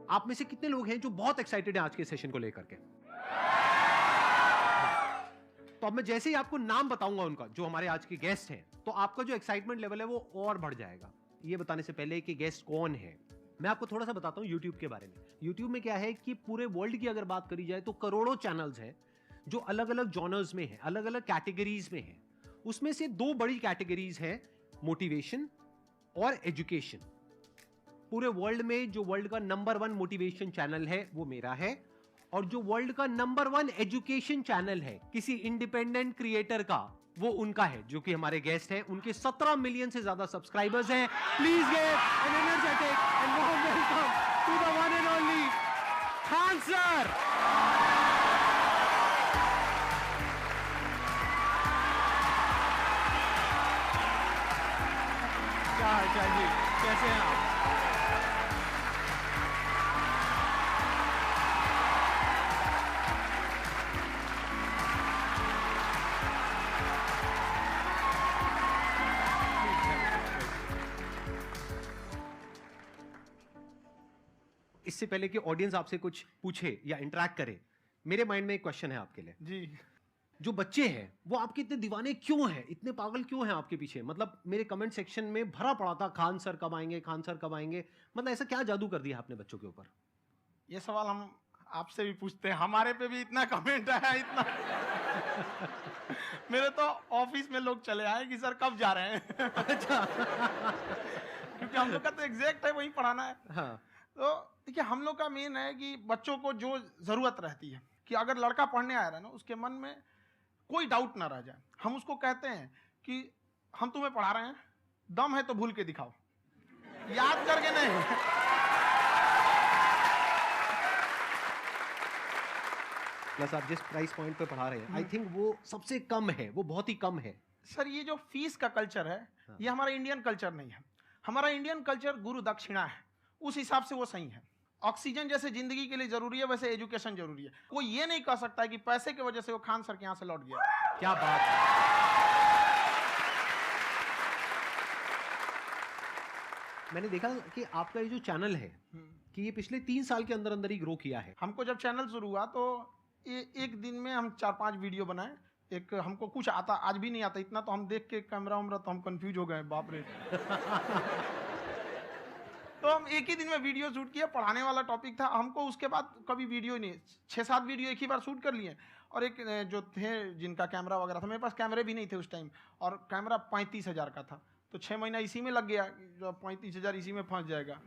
आप में से कितने लोग हैं जो बहुत एक्साइटेड हैं आज के सेशन को लेकर के? तो अब मैं जैसे ही आपको नाम बताऊंगा उनका, जो हमारे आज के गेस्ट हैं, तो आपका जो एक्साइटमेंट लेवल है वो और बढ़ जाएगा। ये बताने से पहले कि गेस्ट कौन है, मैं आपको थोड़ा सा बताता हूं YouTube के बारे में। YouTube में क्या है कि पूरे वर्ल्ड की अगर बात करी जाए तो करोड़ों चैनल्स हैं जो अलग अलग जॉनर्स में हैं, अलग अलग कैटेगरीज में हैं। उसमें से दो बड़ी कैटेगरीज हैं, मोटिवेशन और एजुकेशन। पूरे वर्ल्ड में जो वर्ल्ड का नंबर 1 मोटिवेशन चैनल है वो मेरा है, और जो वर्ल्ड का नंबर 1 एजुकेशन चैनल है किसी इंडिपेंडेंट क्रिएटर का, वो उनका है, जो कि हमारे गेस्ट हैं। उनके 17 मिलियन से ज्यादा सब्सक्राइबर्स हैं। Please give an energetic and warm welcome to the one and only Khan sir. क्या हाल चाल जी, कैसे हैं आप? इससे पहले कि ऑडियंस आपसे कुछ पूछे या इंटरेक्ट करे, मेरे माइंड में एक क्वेश्चन है आपके लिए जी। जो बच्चे हैं वो आपके इतने दीवाने क्यों हैं, इतने पागल क्यों हैं आपके पीछे? मतलब मेरे कमेंट सेक्शन में भरा पड़ा था, खान सर कब आएंगे, खान सर कब आएंगे। मतलब ऐसा क्या जादू कर दिया आपने बच्चों के ऊपर? ये सवाल हम आपसे भी पूछते हैं, हमारे पे भी इतना कमेंट आया, इतना मेरे तो ऑफिस में लोग चले आए कि सर कब जा रहे हैं। अच्छा। क्योंकि हम लोग का तो एग्जैक्ट है, वही पढ़ाना है। हाँ। तो देखिए, हम लोग का मेन है कि बच्चों को जो जरूरत रहती है कि अगर लड़का पढ़ने आ रहा है ना, उसके मन में कोई डाउट ना रह जाए। हम उसको कहते हैं कि हम तुम्हें पढ़ा रहे हैं, दम है तो भूल के दिखाओ, याद करके नहीं। प्लस आप जिस प्राइस पॉइंट पे पढ़ा रहे हैं, आई थिंक वो सबसे कम है, वो बहुत ही कम है। सर, ये जो फीस का कल्चर है, हाँ। ये हमारा इंडियन कल्चर नहीं है। हमारा इंडियन कल्चर गुरु दक्षिणा है, उस हिसाब से वो सही है। ऑक्सीजन जैसे जिंदगी के लिए जरूरी है, वैसे एजुकेशन जरूरी है। कोई ये नहीं कह सकता है कि पैसे की वजह से वो खान सर के यहां से लौट गया। क्या बात है। मैंने देखा कि आपका ये जो चैनल है कि ये पिछले 3 साल के अंदर अंदर ही ग्रो किया है। हमको जब चैनल शुरू हुआ तो एक दिन में हम 4-5 वीडियो बनाए। एक हमको कुछ आता, आज भी नहीं आता इतना, तो हम देख के कैमरा उमरा तो हम कंफ्यूज हो गए, बाप रे। तो हम एक ही दिन में वीडियो शूट किया, पढ़ाने वाला टॉपिक था। हमको उसके बाद कभी वीडियो नहीं, 6-7 वीडियो एक ही बार शूट कर लिए। और एक जो थे जिनका कैमरा वगैरह था, मेरे पास कैमरे भी नहीं थे उस टाइम, और कैमरा 35,000 का था। तो 6 महीना इसी में लग गया, जो 35,000 इसी में फंस जाएगा।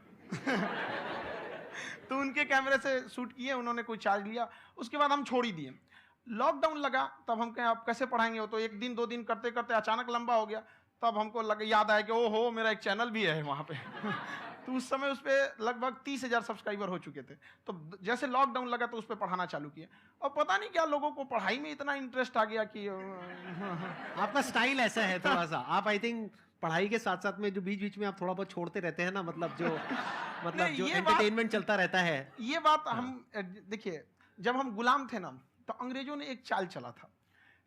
तो उनके कैमरे से शूट किए, उन्होंने कोई चार्ज लिया, उसके बाद हम छोड़ ही दिए। लॉकडाउन लगा, तब हम कहें आप कैसे पढ़ाएंगे? वो तो 1 दिन 2 दिन करते करते अचानक लंबा हो गया। तब हमको याद आया कि ओहो, मेरा एक चैनल भी है वहाँ पे। तो उस समय उस पर लगभग 30,000 सब्सक्राइबर हो चुके थे। तो जैसे लॉकडाउन लगा तो उस पर पढ़ाना चालू किया, और पता नहीं क्या लोगों को पढ़ाई में इतना इंटरेस्ट आ गया कि आपका स्टाइल ऐसा है थोड़ा सा, आप आई थिंक पढ़ाई के साथ साथ में जो बीच बीच में आप थोड़ा बहुत छोड़ते रहते हैं ना, मतलब जो एंटरटेनमेंट चलता रहता है। ये बात हम देखिए, जब हम गुलाम थे ना, तो अंग्रेजों ने एक चाल चला था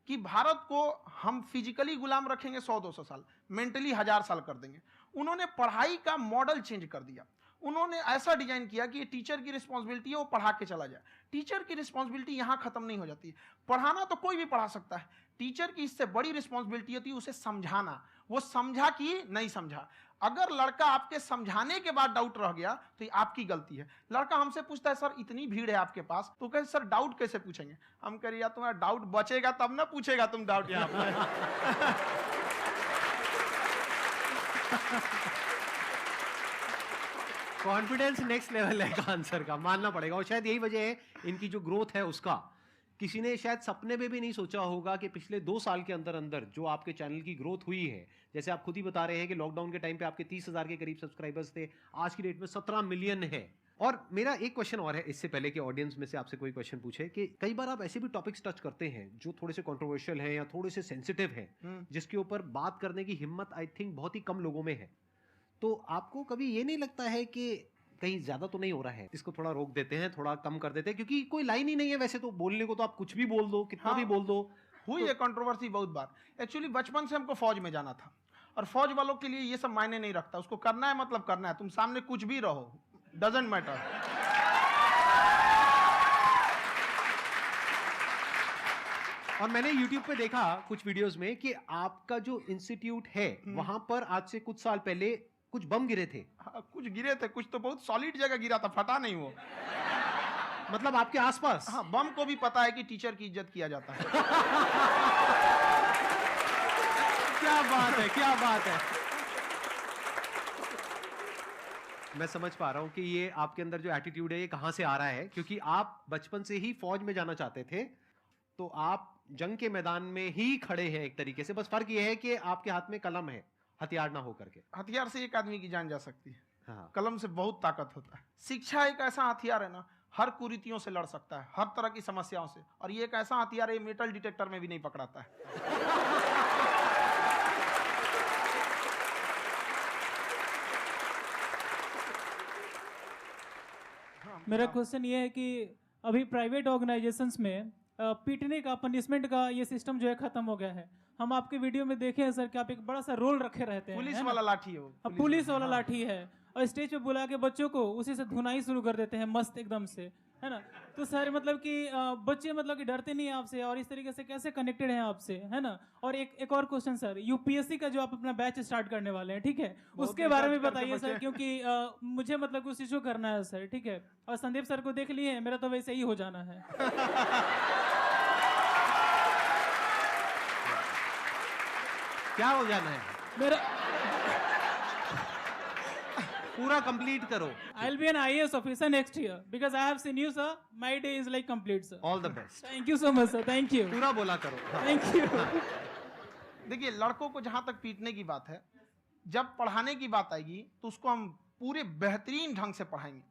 कि भारत को हम फिजिकली गुलाम रखेंगे 100-200 साल, मेंटली 1000 साल कर देंगे। उन्होंने पढ़ाई का मॉडल चेंज कर दिया। उन्होंने ऐसा डिजाइन किया कि ये टीचर की रिस्पॉन्सिबिलिटी है, वो पढ़ा के चला जाए। टीचर की रिस्पॉन्सिबिलिटी यहाँ खत्म नहीं हो जाती है। पढ़ाना तो कोई भी पढ़ा सकता है, टीचर की इससे बड़ी रिस्पॉन्सिबिलिटी होती है उसे समझाना। वो समझा कि नहीं समझा। अगर लड़का आपके समझाने के बाद डाउट रह गया तो ये आपकी गलती है। लड़का हमसे पूछता है, सर इतनी भीड़ है आपके पास, तो कहे सर डाउट कैसे पूछेंगे? हम कह रहे यार, तुम्हारा डाउट बचेगा तब ना पूछेगा तुम डाउट यहाँ पर। कॉन्फिडेंस नेक्स्ट लेवल है खान सर का, मानना पड़ेगा। और शायद यही वजह है इनकी जो ग्रोथ है उसका। किसी ने शायद सपने में भी नहीं सोचा होगा कि पिछले 2 साल के अंदर अंदर जो आपके चैनल की ग्रोथ हुई है, जैसे आप खुद ही बता रहे हैं कि लॉकडाउन के टाइम पे आपके 30,000 के करीब सब्सक्राइबर्स थे, आज की डेट में 17 मिलियन है। और मेरा एक क्वेश्चन और है, इससे पहले कि ऑडियंस में से आपसे कोई क्वेश्चन पूछे, कि कई बार आप ऐसे भी टॉपिक्स टच करते हैं जो थोड़े से कंट्रोवर्शियल हैं या थोड़े से सेंसिटिव हैं, जिसके ऊपर बात करने की हिम्मत आई थिंक बहुत ही कम लोगों में है। तो आपको कभी ये नहीं लगता है कि कहीं ज्यादा तो नहीं हो रहा है, इसको थोड़ा रोक देते हैं, थोड़ा कम कर देते हैं? क्योंकि कोई लाइन ही नहीं है वैसे तो बोलने को, तो आप कुछ भी बोल दो, कितना भी बोल दो। हुई है कंट्रोवर्सी बहुत बार। एक्चुअली बचपन से हमको फौज में जाना था, और फौज वालों के लिए ये सब मायने नहीं रखता। उसको करना है मतलब करना है, तुम सामने कुछ भी रहो, डजंट मैटर। और मैंने YouTube पे देखा कुछ वीडियोस में कि आपका जो इंस्टीट्यूट है वहां पर आज से कुछ साल पहले कुछ बम गिरे थे। हाँ, कुछ गिरे थे, कुछ तो बहुत सॉलिड जगह गिरा था, फटा नहीं वो। मतलब आपके आसपास। हाँ, बम को भी पता है कि टीचर की इज्जत किया जाता है। क्या बात है, क्या बात है। मैं समझ पा रहा हूं कि ये आपके अंदर जो एटीट्यूड है ये कहां से आ रहा है, क्योंकि आप बचपन से ही फौज में जाना चाहते थे, तो आप जंग के मैदान में ही खड़े हैं एक तरीके से। बस फर्क ये है कि आपके हाथ में कलम है, हथियार ना हो करके। हथियार से एक आदमी की जान जा सकती है, हाँ। कलम से बहुत ताकत होता है। शिक्षा एक ऐसा हथियार है ना, हर कुरीतियों से लड़ सकता है, हर तरह की समस्याओं से। और ये एक ऐसा हथियार है, मेटल डिटेक्टर में भी नहीं पकड़ाता है। मेरा क्वेश्चन ये है कि अभी प्राइवेट ऑर्गेनाइजेशंस में पीटने का, पनिशमेंट का ये सिस्टम जो है खत्म हो गया है। हम आपके वीडियो में देखे हैं सर कि आप एक बड़ा सा रोल रखे रहते हैं, पुलिस है ना? वाला लाठी है वो, पुलिस वाला लाठी है, और स्टेज पे बुला के बच्चों को उसी से धुनाई शुरू कर देते हैं मस्त एकदम से, है ना? तो सर मतलब कि बच्चे मतलब कि डरते नहीं हैं आपसे, और इस तरीके से कैसे कनेक्टेड हैं आपसे, है ना? और एक और क्वेश्चन सर, यूपीएससी का जो आप अपना बैच स्टार्ट करने वाले हैं, ठीक है, उसके बारे में बताइए सर, क्योंकि मुझे मतलब कुछ इशू करना है सर, ठीक है? और संदीप सर को देख लिए, मेरा तो वैसे ही हो जाना है। क्या हो जाना है? मेरा पूरा कंप्लीट करो। I'll be an IAS officer next year because I have seen you, sir. My day is like complete, sir. All the best. Thank you so much, sir. Thank you. पूरा बोला करो। हाँ। Thank you. देखिए, लड़कों को जहां तक पीटने की बात है, जब पढ़ाने की बात आएगी तो उसको हम पूरे बेहतरीन ढंग से पढ़ाएंगे।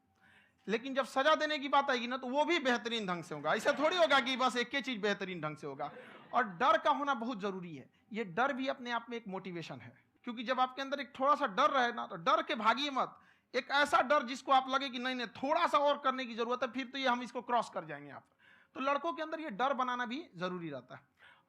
लेकिन जब सजा देने की बात आएगी ना, तो वो भी बेहतरीन ढंग से होगा। ऐसा थोड़ी होगा कि बस एक ही चीज बेहतरीन ढंग से होगा। और डर का होना बहुत जरूरी है। ये डर भी अपने आप में एक मोटिवेशन है, क्योंकि जब आपके अंदर एक थोड़ा सा डर रहे ना, तो डर के भागिए मत। एक ऐसा डर जिसको आप लगे कि नहीं नहीं थोड़ा सा और करने की जरूरत है, फिर तो ये हम इसको क्रॉस कर जाएंगे आप। तो लड़कों के अंदर ये डर बनाना भी जरूरी रहता है।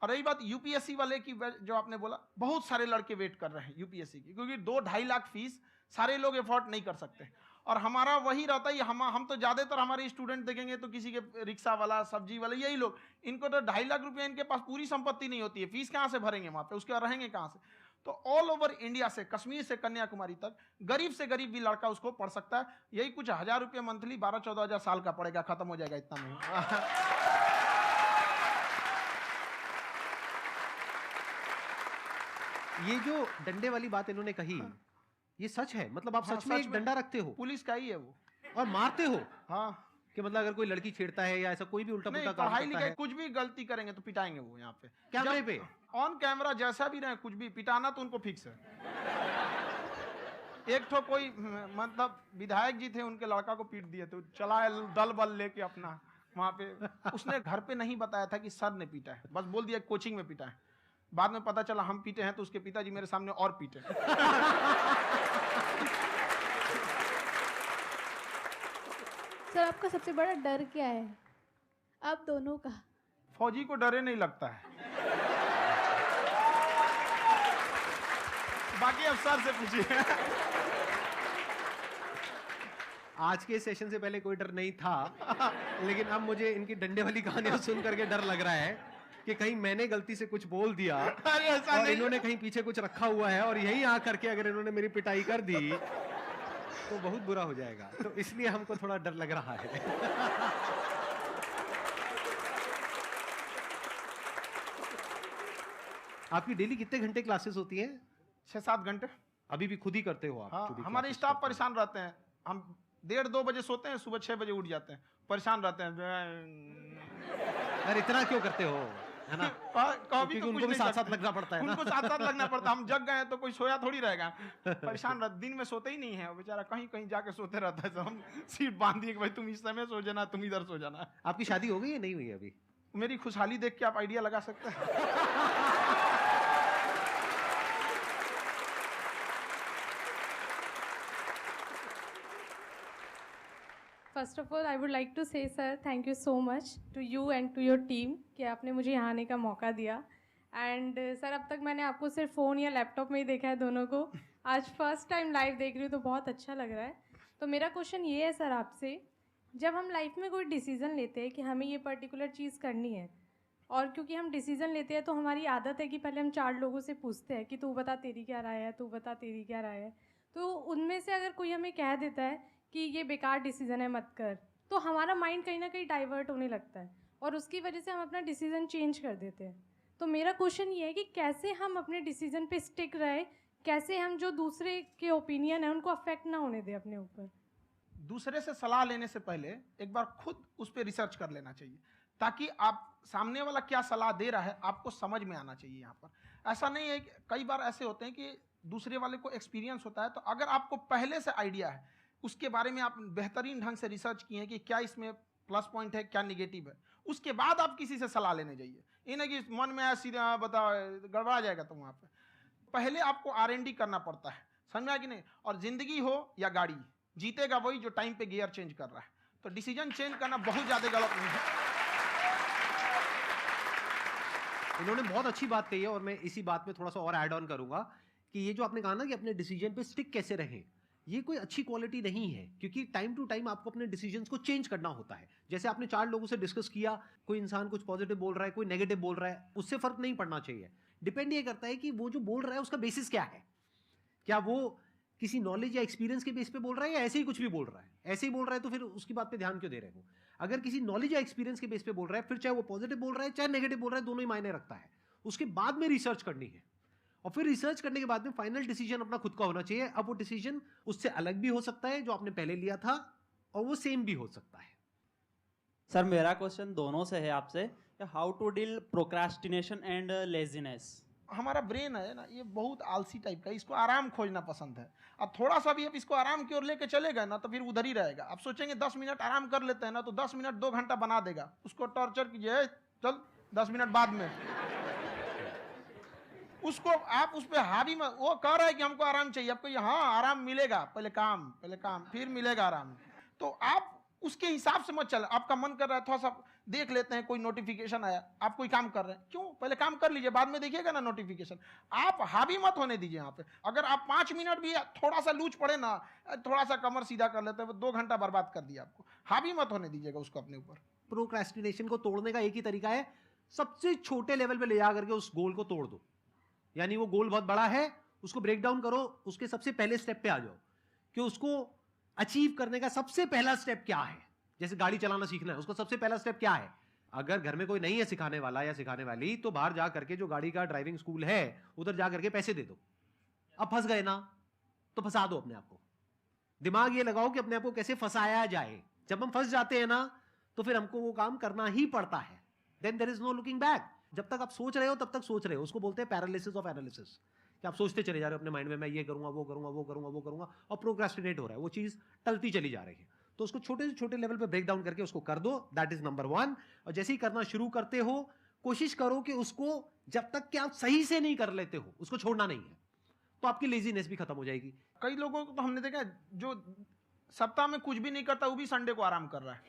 और रही बात यूपीएससी वाले की, जो आपने बोला, बहुत सारे लड़के वेट कर रहे हैं यूपीएससी की, क्योंकि 2-2.5 लाख फीस सारे लोग एफोर्ड नहीं कर सकते। और हमारा वही रहता है, हम तो ज्यादातर हमारे स्टूडेंट देखेंगे तो किसी के रिक्शा वाला, सब्जी वाला, यही लोग, इनको तो 2.5 लाख रुपया, इनके पास पूरी संपत्ति नहीं होती है, फीस कहाँ से भरेंगे वहां पे, उसके बाद रहेंगे कहाँ से? तो ऑल ओवर इंडिया से, कश्मीर से कन्याकुमारी तक, गरीब से गरीब भी लड़का उसको पढ़ सकता है। यही कुछ 1000 रुपये मंथली, 12-14 हजार साल का पड़ेगा, खत्म हो जाएगा इतना में। ये जो डंडे वाली बात इन्होंने कही, ये सच है? मतलब आप हाँ, सच में सच एक में। डंडा रखते हो पुलिस का ही है वो। और मारते हो? हाँ, कि मतलब अगर कोई लड़की छेड़ता है या ऐसा कोई भी उल्टा नहीं, पुल्टा काम पढ़ाई करता लिखाई है, कुछ भी गलती करेंगे तो पिटाएंगे वो यहाँ पे, कैमरे पे? ऑन कैमरा जैसा भी रहे, कुछ भी पिटाना तो उनको फिक्स है। एक तो कोई मतलब विधायक जी थे, उनके लड़का को पीट दिए, तो चला है दल बल लेके अपना वहां पे। उसने घर पे नहीं बताया था कि सर ने पीटा है, बस बोल दिया कोचिंग में पीटा है। बाद में पता चला हम पीटे हैं, तो उसके पिताजी मेरे सामने और पीटे। सर आपका सबसे बड़ा डर क्या है, आप दोनों का? फौजी को डरे नहीं लगता है। बाकी अफसर से पूछिए। आज के सेशन से पहले कोई डर नहीं था, लेकिन अब मुझे इनकी डंडे वाली कहानियां सुन करके डर लग रहा है कि कहीं मैंने गलती से कुछ बोल दिया अरे ऐसा और नहीं, इन्होंने कहीं पीछे कुछ रखा हुआ है, और यही आ करके अगर इन्होंने मेरी पिटाई कर दी तो बहुत बुरा हो जाएगा। तो इसलिए हमको थोड़ा डर लग रहा है। आपकी डेली कितने घंटे क्लासेस होती हैं? 6-7 घंटे। अभी भी खुद ही करते हो आप? हाँ, खुद ही हमारे classes स्टाफ करते हो? परेशान रहते हैं। हम 1:30-2 बजे सोते हैं, सुबह 6 बजे उठ जाते हैं, परेशान रहते हैं। यार इतना क्यों करते हो, है ना? कभी तो उनको भी साथ साथ लगना पड़ता है ना? उनको साथ साथ लगना पड़ता है। हम जग गए हैं तो कोई सोया थोड़ी रहेगा, परेशान रह, दिन में सोते ही नहीं है बेचारा, कहीं कहीं जाके सोते रहता है। तो हम सीट बांध दिए कि भाई तुम इस समय सो जाना, तुम इधर सो जाना। आपकी शादी हो गई या नहीं हुई अभी? मेरी खुशहाली देख के आप आइडिया लगा सकते हैं। First of all I would like to say sir thank you so much to you and to your team कि आपने मुझे यहाँ आने का मौका दिया। एंड सर अब तक मैंने आपको सिर्फ फ़ोन या लैपटॉप में ही देखा है दोनों को, आज फर्स्ट टाइम लाइव देख रही हूँ तो बहुत अच्छा लग रहा है। तो मेरा क्वेश्चन ये है सर आपसे, जब हम लाइफ में कोई डिसीज़न लेते हैं कि हमें ये पर्टिकुलर चीज़ करनी है और क्योंकि हम डिसीज़न लेते हैं तो हमारी आदत है कि पहले हम 4 लोगों से पूछते हैं कि तू बता तेरी क्या राय है, तू बता तेरी क्या राय है। तो उनमें से अगर कोई हमें कह देता है कि ये बेकार डिसीज़न है मत कर, तो हमारा माइंड कहीं ना कहीं डाइवर्ट होने लगता है और उसकी वजह से हम अपना डिसीज़न चेंज कर देते हैं। तो मेरा क्वेश्चन ये है कि कैसे हम अपने डिसीज़न पे स्टिक रहे, कैसे हम जो दूसरे के ओपिनियन है उनको अफेक्ट ना होने दें अपने ऊपर। दूसरे से सलाह लेने से पहले एक बार खुद उस पर रिसर्च कर लेना चाहिए, ताकि आप सामने वाला क्या सलाह दे रहा है आपको समझ में आना चाहिए। यहाँ पर ऐसा नहीं है कि कई बार ऐसे होते हैं कि दूसरे वाले को एक्सपीरियंस होता है, तो अगर आपको पहले से आइडिया है, उसके बारे में आप बेहतरीन ढंग से रिसर्च किए हैं कि क्या इसमें प्लस पॉइंट है क्या निगेटिव है, उसके बाद आप किसी से सलाह लेने जाइए। ये नहीं कि मन में सीधे बताओ गड़बड़ा जाएगा। तो वहाँ पे पहले आपको R&D करना पड़ता है, समझ में आया कि नहीं। और जिंदगी हो या गाड़ी, जीतेगा वही जो टाइम पे गियर चेंज कर रहा है। तो डिसीजन चेंज करना बहुत ज़्यादा गलत नहीं है। इन्होंने बहुत अच्छी बात कही है और मैं इसी बात में थोड़ा सा और ऐड ऑन करूंगा कि ये जो आपने कहा ना कि अपने डिसीजन पे स्टिक कैसे रहें, ये कोई अच्छी क्वालिटी नहीं है, क्योंकि टाइम टू टाइम आपको अपने डिसीजंस को चेंज करना होता है। जैसे आपने 4 लोगों से डिस्कस किया, कोई इंसान कुछ पॉजिटिव बोल रहा है, कोई नेगेटिव बोल रहा है, उससे फर्क नहीं पड़ना चाहिए। डिपेंड ये करता है कि वो जो बोल रहा है उसका बेसिस क्या है। क्या वो किसी नॉलेज या एक्सपीरियंस के बेस पे बोल रहा है या ऐसे ही कुछ भी बोल रहा है? ऐसे ही बोल रहा है तो फिर उसकी बात पे ध्यान क्यों दे रहे हो? अगर किसी नॉलेज या एक्सपीरियंस के बेस पे बोल रहा है, फिर चाहे वो पॉजिटिव बोल रहा है चाहे नेगेटिव बोल रहा है, दोनों ही मायने रखता है। उसके बाद में रिसर्च करनी है और फिर रिसर्च करने के बाद में फाइनल डिसीजन अपना खुद का होना चाहिए। अब वो डिसीजन उससे अलग भी हो सकता है जो आपने पहले लिया था, और वो सेम भी हो सकता है। सर मेरा क्वेश्चन दोनों से है आपसे, how to deal procrastination and laziness. हमारा ब्रेन है ना, ये बहुत आलसी टाइप का है, इसको आराम खोजना पसंद है। अब थोड़ा सा भी आप इसको आराम की ओर लेके चले गए ना तो फिर उधर ही रहेगा। आप सोचेंगे 10 मिनट आराम कर लेते हैं ना, तो 10 मिनट 2 घंटा बना देगा। उसको टॉर्चर कीजिए, चल 10 मिनट बाद में। उसको आप उस पर हावी मत, वो कह रहा है कि हमको आराम चाहिए, आपको हाँ आराम मिलेगा, पहले काम फिर मिलेगा आराम। तो आप उसके हिसाब से मत चल। आपका मन कर रहा है थोड़ा सा देख लेते हैं, कोई नोटिफिकेशन आया, आप कोई काम कर रहे हैं, क्यों पहले काम कर लीजिए, बाद में देखिएगा ना नोटिफिकेशन। आप हावी मत होने दीजिए यहाँ पे। अगर आप 5 मिनट भी थोड़ा सा लूज पड़े ना, थोड़ा सा कमर सीधा कर लेते हैं, 2 घंटा बर्बाद कर दिया आपको। हावी मत होने दीजिएगा उसको अपने ऊपर। प्रोक्रेस्टिनेशन को तोड़ने का एक ही तरीका है, सबसे छोटे लेवल पे ले जा करके उस गोल को तोड़ दो। यानी वो गोल बहुत बड़ा है, उसको ब्रेक डाउन करो, उसके सबसे पहले स्टेप पे आ जाओ कि उसको अचीव करने का सबसे पहला स्टेप क्या है। जैसे गाड़ी चलाना सीखना है, उसका सबसे पहला स्टेप क्या है? अगर घर में कोई नहीं है सिखाने वाला या सिखाने वाली, तो बाहर जा करके जो गाड़ी का ड्राइविंग स्कूल है उधर जा करके पैसे दे दो। अब फंस गए ना तो फंसा दो अपने आप को। दिमाग ये लगाओ कि अपने आप को कैसे फंसाया जाए। जब हम फंस जाते हैं ना तो फिर हमको वो काम करना ही पड़ता है। Then there is no looking back. जब तक आप सोच रहे हो तब तक सोच रहे हो, उसको बोलते हैं पैरालिसिस ऑफ एनालिसिस, कि आप सोचते चले जा रहे हो अपने माइंड में, मैं ये करूंगा वो करूंगा वो करूंगा वो करूंगा, और प्रोक्रेस्टिनेट हो रहा है, वो चीज टलती चली जा रही है। तो उसको छोटे से छोटे लेवल पे ब्रेक डाउन करके उसको कर दो, दैट इज नंबर 1। और जैसे ही करना शुरू करते हो, कोशिश करो कि उसको जब तक कि आप सही से नहीं कर लेते हो उसको छोड़ना नहीं है, तो आपकी लेजीनेस भी खत्म हो जाएगी। कई लोगों को तो हमने देखा है, जो सप्ताह में कुछ भी नहीं करता वो भी संडे को आराम कर रहा है।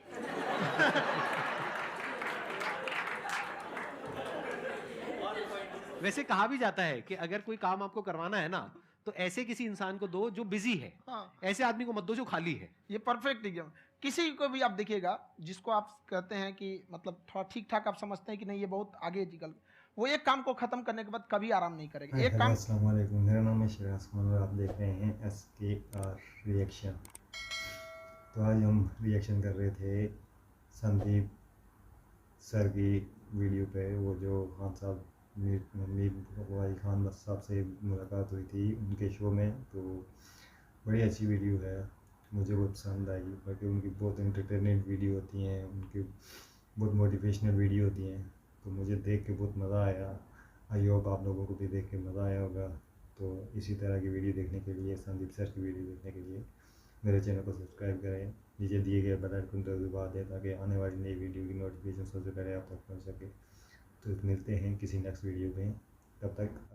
वैसे कहा भी जाता है कि अगर कोई काम आपको करवाना है ना, तो ऐसे किसी इंसान को दो जो बिजी है, हाँ। ऐसे आदमी को मत दो जो खाली है। ये परफेक्ट एग्जाम। किसी को भी आप देखिएगा जिसको आप कहते हैं कि मतलब थोड़ा ठीक ठाक आप समझते हैं कि नहीं ये बहुत आगे निकल, वो एक काम को खत्म करने के बाद कभी आराम नहीं करेगा। एक काम। अस्सलाम वालेकुम, मेरा नाम है शिराज खान और आप देख रहे हैं SKR रिएक्शन। तो आज हम रिएक्शन कर रहे थे संदीप सर की वीडियो पे, वो जो खान साहब मीर वाई खान साहब से मुलाकात हुई थी उनके शो में। तो बड़ी अच्छी वीडियो है, मुझे बहुत पसंद आई। बाकी उनकी बहुत एंटरटेनमेंट वीडियो होती हैं, उनकी बहुत मोटिवेशनल वीडियो होती हैं, तो मुझे देख के बहुत मज़ा आया। आई होप आप लोगों को भी देख के मज़ा आया होगा। तो इसी तरह की वीडियो देखने के लिए, संदीप सर की वीडियो देखने के लिए मेरे चैनल को सब्सक्राइब करें, नीचे दिए गए बेल आइकन को दबा दें ताकि आने वाली नई वीडियो की नोटिफिकेशन सबसे पहले आप तक पहुँच सके। तो मिलते हैं किसी नेक्स्ट वीडियो में, तब तक